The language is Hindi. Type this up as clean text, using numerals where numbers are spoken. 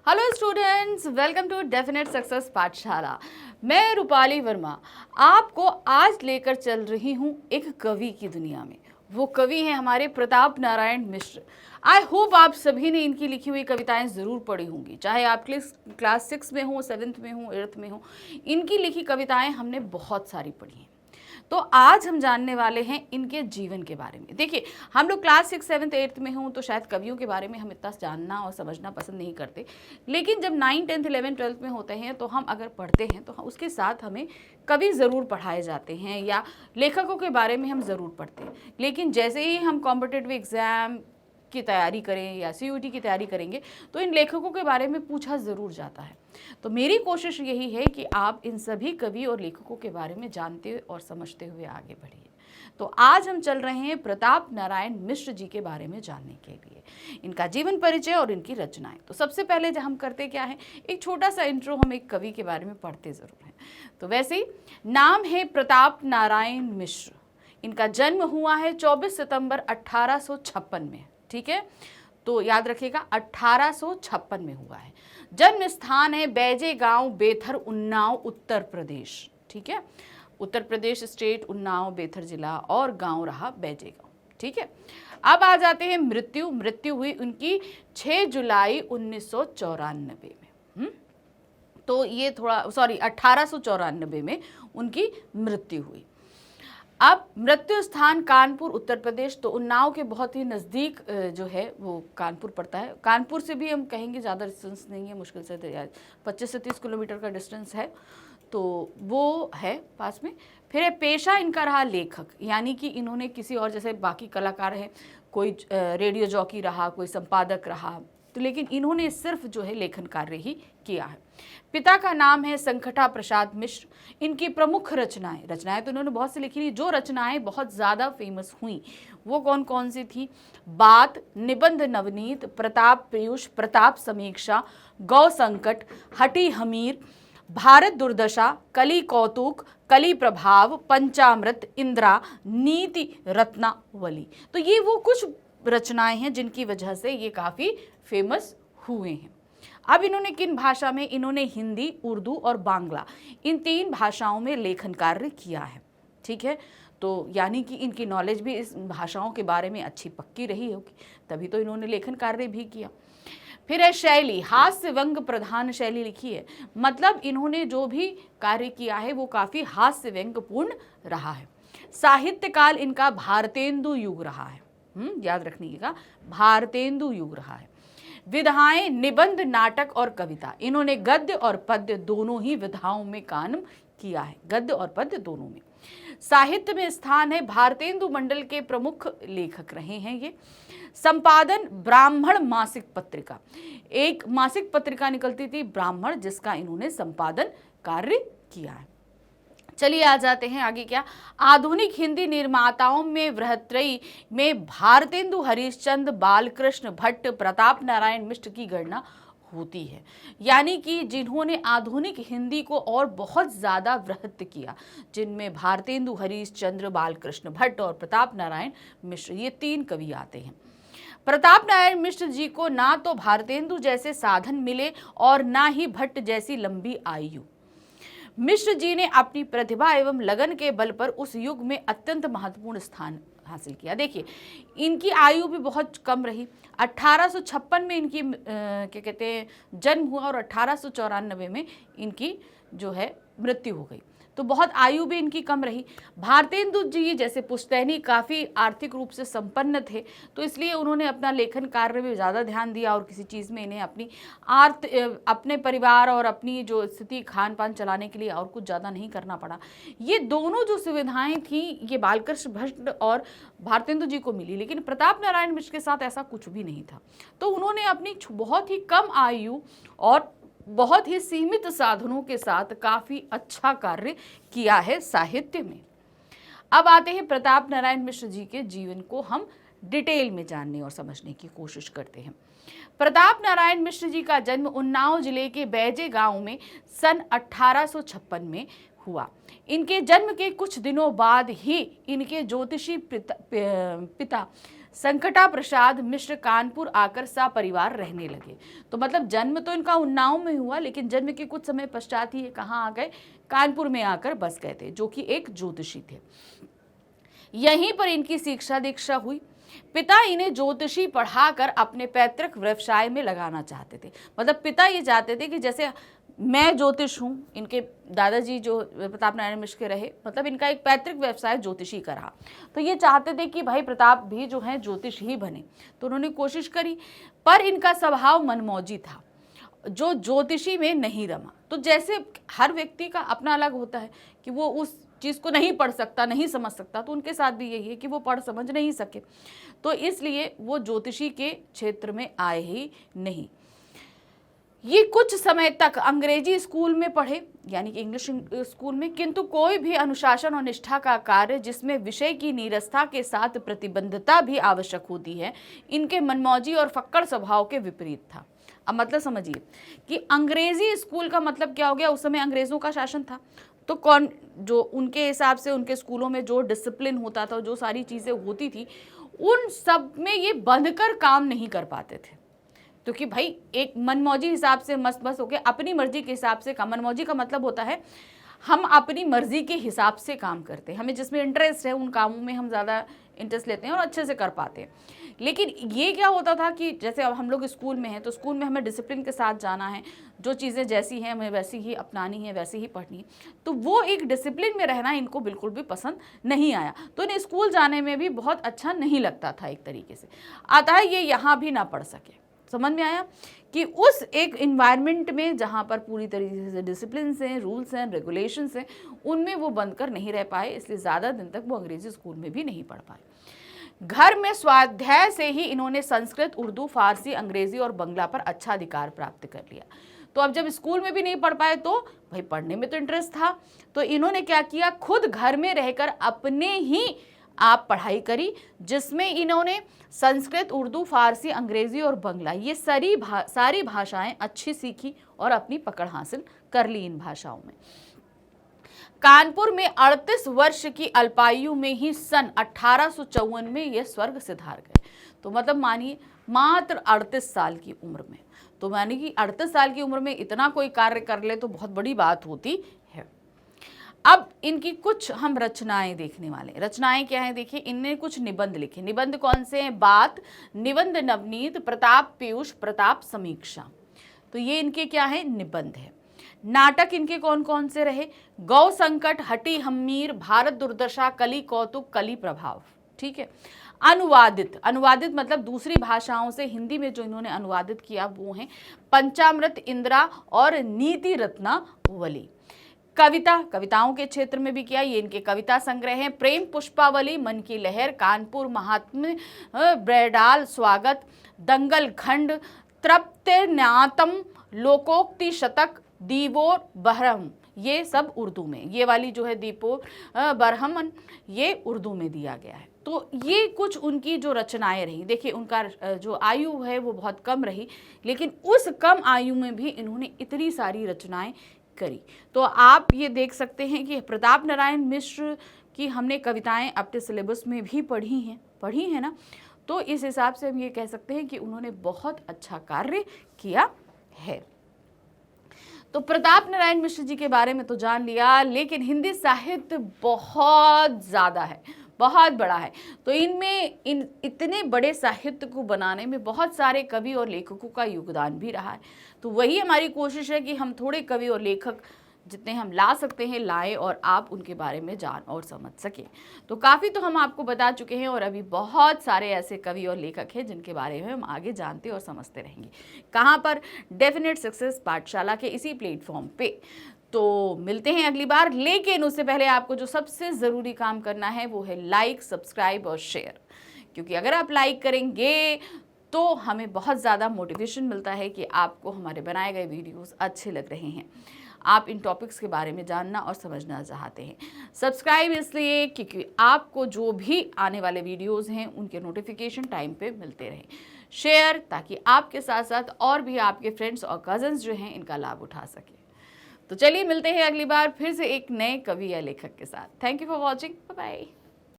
Hello students, welcome to definite success Pathshala. मैं रूपाली वर्मा आपको आज लेकर चल रही हूँ एक कवि की दुनिया में। वो कवि हैं हमारे प्रताप नारायण मिश्र। आई होप आप सभी ने इनकी लिखी हुई कविताएं ज़रूर पढ़ी होंगी, चाहे आप क्लास 6 में हो, 7th में हो, 8th में हो। इनकी लिखी कविताएं हमने बहुत सारी पढ़ी हैं। तो आज हम जानने वाले हैं इनके जीवन के बारे में। देखिए, हम लोग क्लास 6, 7th, 8th में हों तो शायद कवियों के बारे में हम इतना जानना और समझना पसंद नहीं करते, लेकिन जब 9, 10th, 11th, 12th में होते हैं तो हम अगर पढ़ते हैं तो उसके साथ हमें कवि ज़रूर पढ़ाए जाते हैं या लेखकों के बारे में हम ज़रूर पढ़ते हैं। लेकिन जैसे ही हम कॉम्पिटिटिव एग्ज़ाम की तैयारी करें या CUET की तैयारी करेंगे तो इन लेखकों के बारे में पूछा ज़रूर जाता है। तो मेरी कोशिश यही है कि आप इन सभी कवि और लेखकों के बारे में जानते और समझते हुए आगे बढ़िए। तो आज हम चल रहे हैं प्रताप नारायण मिश्र जी के बारे में जानने के लिए, इनका जीवन परिचय और इनकी रचनाएं। तो सबसे पहले जब हम करते क्या है, एक छोटा सा इंट्रो हम एक कवि के बारे में पढ़ते ज़रूर हैं। तो वैसे ही नाम है प्रताप नारायण मिश्र। इनका जन्म हुआ है 24 सितंबर 1856 में। ठीक है, तो याद रखिएगा 1856 में हुआ है। जन्म स्थान है बैजे गांव, बेथर, उन्नाव, उत्तर प्रदेश। ठीक है, उत्तर प्रदेश स्टेट, उन्नाव, बेथर जिला, और गांव रहा बैजे गांव। ठीक है, अब आ जाते हैं मृत्यु हुई उनकी 6 जुलाई 1994 में। तो ये थोड़ा 1894 में उनकी मृत्यु हुई। अब मृत्यु स्थान कानपुर, उत्तर प्रदेश। तो उन्नाव के बहुत ही नज़दीक जो है वो कानपुर पड़ता है। कानपुर से भी हम कहेंगे ज़्यादा डिस्टेंस नहीं है, मुश्किल से 25 से 30 किलोमीटर का डिस्टेंस है, तो वो है पास में। फिर पेशा इनका रहा लेखक, यानी कि इन्होंने किसी और, जैसे बाकी कलाकार हैं, कोई रेडियो जॉकी रहा, कोई संपादक रहा, तो लेकिन इन्होंने सिर्फ जो है लेखन कार्य ही किया है। पिता का नाम है संखटा प्रसाद मिश्र। इनकी प्रमुख रचनाएं तो इन्होंने बहुत सी लिखी थी। जो रचनाएं बहुत ज़्यादा फेमस हुई वो कौन कौन सी थी? बात, निबंध नवनीत, प्रताप पीयूष, प्रताप समीक्षा, गौ संकट, हटी हमीर, भारत दुर्दशा, कली कौतुक, कली प्रभाव, पंचामृत, इंदिरा, नीति रत्नावली। तो ये वो कुछ रचनाएं हैं जिनकी वजह से ये काफ़ी फेमस हुए हैं। अब इन्होंने किन भाषा में? इन्होंने हिंदी, उर्दू और बांग्ला, इन 3 भाषाओं में लेखन कार्य किया है। ठीक है, तो यानी कि इनकी नॉलेज भी इस भाषाओं के बारे में अच्छी पक्की रही होगी, तभी तो इन्होंने लेखन कार्य भी किया। फिर है शैली, हास्य व्यंग प्रधान शैली लिखी है। मतलब इन्होंने जो भी कार्य किया है वो काफ़ी हास्य व्यंगपूर्ण रहा है। साहित्य काल इनका भारतेंदु युग रहा है। याद रखिएगा, भारतेंदु युग रहा है। विधाएं, निबंध, नाटक और कविता, इन्होंने गद्य और पद्य दोनों ही विधाओं में काम किया है, गद्य और पद्य दोनों में। साहित्य में स्थान है, भारतेंदु मंडल के प्रमुख लेखक रहे हैं ये। संपादन, ब्राह्मण मासिक पत्रिका, एक मासिक पत्रिका निकलती थी ब्राह्मण, जिसका इन्होंने संपादन कार्य किया है। चलिए आ जाते हैं आगे। क्या? आधुनिक हिंदी निर्माताओं में वृहत्रयी में भारतेंदु हरिश्चंद्र, बालकृष्ण भट्ट, प्रताप नारायण मिश्र की गणना होती है। यानी कि जिन्होंने आधुनिक हिंदी को और बहुत ज़्यादा वृहत किया, जिनमें भारतेंदु हरिश्चंद्र, बालकृष्ण भट्ट और प्रताप नारायण मिश्र, ये 3 कवि आते हैं। प्रताप नारायण मिश्र जी को ना तो भारतेंदु जैसे साधन मिले और ना ही भट्ट जैसी लंबी आयु। मिश्र जी ने अपनी प्रतिभा एवं लगन के बल पर उस युग में अत्यंत महत्वपूर्ण स्थान हासिल किया। देखिए, इनकी आयु भी बहुत कम रही। 1856 में इनकी क्या कहते हैं जन्म हुआ और 1894 में इनकी जो है मृत्यु हो गई, तो बहुत आयु भी इनकी कम रही। भारतेंदु जी जैसे पुश्तैनी काफ़ी आर्थिक रूप से संपन्न थे, तो इसलिए उन्होंने अपना लेखन कार्य में ज़्यादा ध्यान दिया और किसी चीज़ में इन्हें अपने परिवार और अपनी जो स्थिति खान पान चलाने के लिए और कुछ ज़्यादा नहीं करना पड़ा। ये दोनों जो सुविधाएं थी ये बालकृष्ण भट्ट और भारतेंदु जी को मिली, लेकिन प्रताप नारायण मिश्र के साथ ऐसा कुछ भी नहीं था। तो उन्होंने अपनी बहुत ही कम आयु और बहुत ही सीमित साधनों के साथ काफ़ी अच्छा कार्य किया है साहित्य में। अब आते हैं प्रताप नारायण मिश्र जी के जीवन को हम डिटेल में जानने और समझने की कोशिश करते हैं। प्रताप नारायण मिश्र जी का जन्म उन्नाव जिले के बैजे गांव में सन 1856 में हुआ। इनके जन्म के कुछ दिनों बाद ही इनके ज्योतिषी पिता संकटा प्रसाद मिश्र कानपुर आकर सपरिवार रहने लगे। तो मतलब जन्म तो इनका उन्नाव में हुआ, लेकिन जन्म के कुछ समय पश्चात ही ये कहाँ आ गए, कानपुर में आकर बस गए थे, जो कि एक ज्योतिषी थे। यहीं पर इनकी शिक्षा दीक्षा हुई। पिता इन्हें ज्योतिषी पढ़ाकर अपने पैतृक व्यवसाय में लगाना चाहते थे। मतलब पिता ये चाहते थे कि जैसे मैं ज्योतिष हूँ, इनके दादाजी जो प्रताप नारायण मिश्र के रहे, मतलब इनका एक पैतृक व्यवसाय ज्योतिषी का रहा, तो ये चाहते थे कि भाई प्रताप भी जो है ज्योतिष ही बने। तो उन्होंने कोशिश करी, पर इनका स्वभाव मनमौजी था, जो ज्योतिषी में नहीं रमा। तो जैसे हर व्यक्ति का अपना अलग होता है कि वो उस चीज़ को नहीं पढ़ सकता, नहीं समझ सकता, तो उनके साथ भी यही है कि वो पढ़ समझ नहीं सके, तो इसलिए वो ज्योतिषी के क्षेत्र में आए ही नहीं। ये कुछ समय तक अंग्रेजी स्कूल में पढ़े, यानी कि इंग्लिश स्कूल में, किंतु कोई भी अनुशासन और निष्ठा का कार्य जिसमें विषय की नीरसता के साथ प्रतिबद्धता भी आवश्यक होती है, इनके मनमौजी और फक्कड़ स्वभाव के विपरीत था। अब मतलब समझिए कि अंग्रेजी स्कूल का मतलब क्या हो गया, उस समय अंग्रेजों का शासन था, तो कौन जो उनके हिसाब से उनके स्कूलों में जो डिसिप्लिन होता था, जो सारी चीज़ें होती थी, उन सब में ये बंधकर काम नहीं कर पाते थे। क्योंकि भाई एक मनमौजी हिसाब से मस्त बस होके अपनी मर्जी के हिसाब से काम, मनमौजी का मतलब होता है हम अपनी मर्जी के हिसाब से काम करते हैं, हमें जिसमें इंटरेस्ट है उन कामों में हम ज़्यादा इंटरेस्ट लेते हैं और अच्छे से कर पाते हैं। लेकिन ये क्या होता था कि जैसे अब हम लोग स्कूल में हैं, तो स्कूल में हमें डिसिप्लिन के साथ जाना है, जो चीज़ें जैसी हैं हमें वैसी ही अपनानी है, वैसी ही पढ़नी है, तो वो एक डिसिप्लिन में रहना इनको बिल्कुल भी पसंद नहीं आया। तो इन्हें स्कूल जाने में भी बहुत अच्छा नहीं लगता था एक तरीके से, अतः ये यहाँ भी ना पढ़ सके। समझ में आया कि उस एक इन्वायरमेंट में जहाँ पर पूरी तरीके से डिसिप्लिन हैं, रूल्स हैं, रेगुलेशंस हैं, उनमें वो बंद कर नहीं रह पाए, इसलिए ज़्यादा दिन तक वो अंग्रेजी स्कूल में भी नहीं पढ़ पाए। घर में स्वाध्याय से ही इन्होंने संस्कृत, उर्दू, फारसी, अंग्रेजी और बंगला पर अच्छा अधिकार प्राप्त कर लिया। तो अब जब स्कूल में भी नहीं पढ़ पाए, तो भाई पढ़ने में तो इंटरेस्ट था, तो इन्होंने क्या किया, खुद घर में रहकर अपने ही आप पढ़ाई करी, जिसमें इन्होंने संस्कृत, उर्दू, फारसी, अंग्रेजी और बंगला ये सारी भाषाएं अच्छी सीखी और अपनी पकड़ हासिल कर ली इन भाषाओं में। कानपुर में 38 वर्ष की अल्पायु में ही सन 1854 में ये स्वर्ग सिधार गए। तो मतलब मानिए मात्र 38 साल की उम्र में, तो मानिए कि 38 साल की उम्र में इतना कोई कार्य कर ले तो बहुत बड़ी बात होती है। अब इनकी कुछ हम रचनाएं देखने वाले। रचनाएं क्या हैं, देखिए इनने कुछ निबंध लिखे। निबंध कौन से हैं, बात, निबंध नवनीत, प्रताप पीयूष, प्रताप समीक्षा, तो ये इनके क्या है, निबंध है। नाटक इनके कौन कौन से रहे, गौ संकट, हटी हम्मीर, भारत दुर्दशा, कली कौतुक, कली प्रभाव, ठीक है। अनुवादित, अनुवादित मतलब दूसरी भाषाओं से हिंदी में जो इन्होंने अनुवादित किया वो हैं पंचामृत इंदिरा और नीति रत्नावली। कविता, कविताओं के क्षेत्र में भी किया, ये इनके कविता संग्रह हैं। प्रेम पुष्पावली, मन की लहर, कानपुर महात्म्य, ब्रेडाल स्वागत, दंगल खंड, तृप्तिन्यातम, लोकोक्ति शतक, दीवोर बहरम, ये सब उर्दू में, ये वाली जो है दीपोर बरहमन, ये उर्दू में दिया गया है। तो ये कुछ उनकी जो रचनाएं रही। देखिए उनका जो आयु है वो बहुत कम रही, लेकिन उस कम आयु में भी इन्होंने इतनी सारी रचनाएं करी। तो आप ये देख सकते हैं कि प्रताप नारायण मिश्र की हमने कविताएं अपने सिलेबस में भी पढ़ी हैं ना, तो इस हिसाब से हम ये कह सकते हैं कि उन्होंने बहुत अच्छा कार्य किया है। तो प्रताप नारायण मिश्र जी के बारे में तो जान लिया, लेकिन हिंदी साहित्य बहुत ज़्यादा है, बहुत बड़ा है। तो इनमें इतने बड़े साहित्य को बनाने में बहुत सारे कवि और लेखकों का योगदान भी रहा है। तो वही हमारी कोशिश है कि हम थोड़े कवि और लेखक जितने हम ला सकते हैं लाएं और आप उनके बारे में जान और समझ सकें। तो काफ़ी तो हम आपको बता चुके हैं और अभी बहुत सारे ऐसे कवि और लेखक हैं जिनके बारे में हम आगे जानते और समझते रहेंगे। कहाँ पर, डेफिनेट सक्सेस पाठशाला के इसी प्लेटफॉर्म पे। तो मिलते हैं अगली बार, लेकिन उससे पहले आपको जो सबसे ज़रूरी काम करना है वो है लाइक, सब्सक्राइब और शेयर, क्योंकि अगर आप लाइक करेंगे तो हमें बहुत ज़्यादा मोटिवेशन मिलता है कि आपको हमारे बनाए गए वीडियोस अच्छे लग रहे हैं, आप इन टॉपिक्स के बारे में जानना और समझना चाहते हैं। सब्सक्राइब इसलिए क्योंकि आपको जो भी आने वाले वीडियोस हैं उनके नोटिफिकेशन टाइम पे मिलते रहें। शेयर ताकि आपके साथ साथ और भी आपके फ्रेंड्स और कजन्स जो हैं इनका लाभ उठा सकें। तो चलिए मिलते हैं अगली बार फिर से एक नए कवि या लेखक के साथ। Thank you for watching, bye bye.